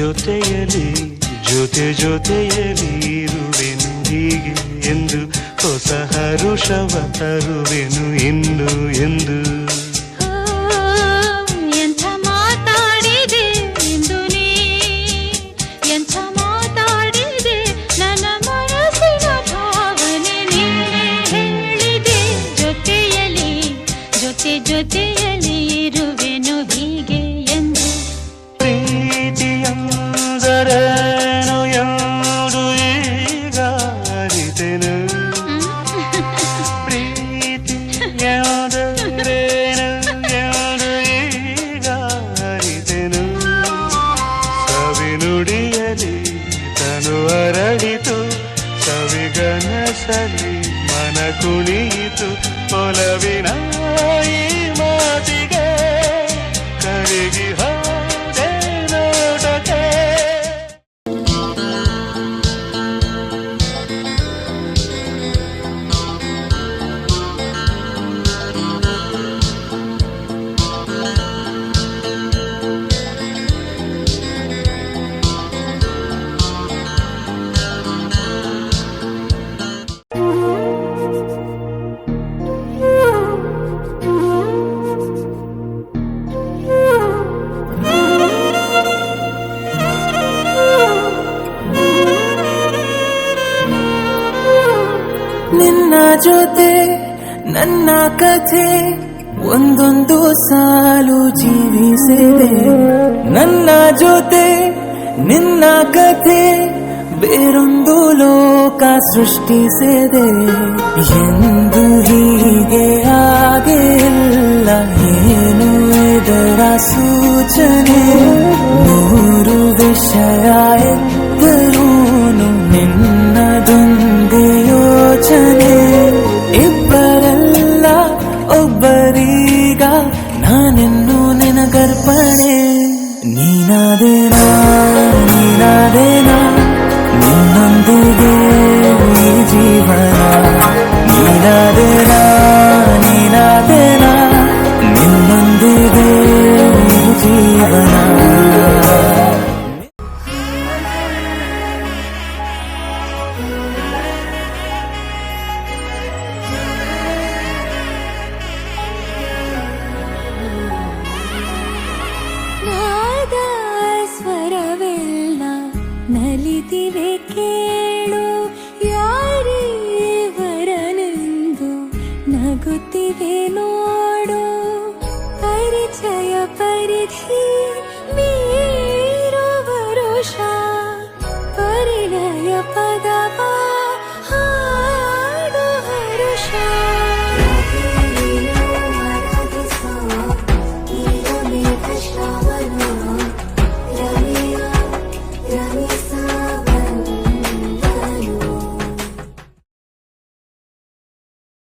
ಜೊತೆಯಲಿ ಜೊತೆಯಲಿ ಇರುವೆನು ಹೀಗೆ ಎಂದು ಹೊಸ ಹರುಷವ ತರುವೆನು ಇನ್ನು ಎಂದು. ಎಂಥ ಮಾತಾಡಿದೆ ಎಂದು ನೀ, ಎಂಥ ಮಾತಾಡಿದೆ ನನ್ನ ಮನಸ್ಸಿನ ಭಾವನೆ ನೀನೇ ಹೇಳಿದೆ. ಜೊತೆಯಲಿ ಇರುವೆನು ಹೀಗೆ ಎಂದು. ಪ್ರೀತಿಯಂದರೇನು ಎಂದು ಈಗ ಅರಿತೆನು. ಪ್ರೀತಿಯಂದರೇನು ಎಂದು ಈಗ ಅರಿತೆನು. ಸವಿನುಡಿಯಲಿ ತನು ಅರಳಿತು, ಸವಿಗನಸಲಿ ಮನ ಕುಣಿಯಿತು. ಒಲವಿನ ಈ ಮಾತಿಗೆ ಕರಗಿ ಹೋದೆ ನೋಟಕ್ಕೆ. ನಿನ್ನ ಜೊತೆ ನನ್ನ ಕಥೆ ಒಂದೊಂದು ಸಾಲು ಜೀವಿಸಿದೆ. ನನ್ನ ಜೊತೆ ನಿನ್ನ ಕಥೆ ಬೇರೊಂದು ಲೋಕ ಸೃಷ್ಟಿಸಿದೆ. ಎಂದು ಹೀಗೆ ಆಗಿಲ್ಲ, ಏನು ಇದರ ಸೂಚನೆ? ನೂರು ವಿಷಯ ಎತ್ತರೂನು ನಿನ್ನದೊಂದೇ ಯೋಚನೆ. ಇಬ್ಬರಲ್ಲ ಒಬ್ಬರೀಗ ನಾನೆನ್ನು ನಿನಗರ್ಪಣೆ. ನೀನಾದೇನಾ ನಿನ್ನೊಂದಿಗೆ ಈ ಜೀವನ. ನೀನಾದೇನಾ ನಿನ್ನೊಂದಿಗೆ ಈ ಜೀವನ. ಸ್ವರವೆಲ್ಲ ನಲಿದಿವೆ ಕೇಳು, ಯಾರೀವರನೆಂದು ನಗುತ್ತಿವೆ ನೋಡು. ಪರಿಚಯ ಪರಿಧಿ ಮೀರುವ ವರುಷ ಪರಿಣಯ ಪದವ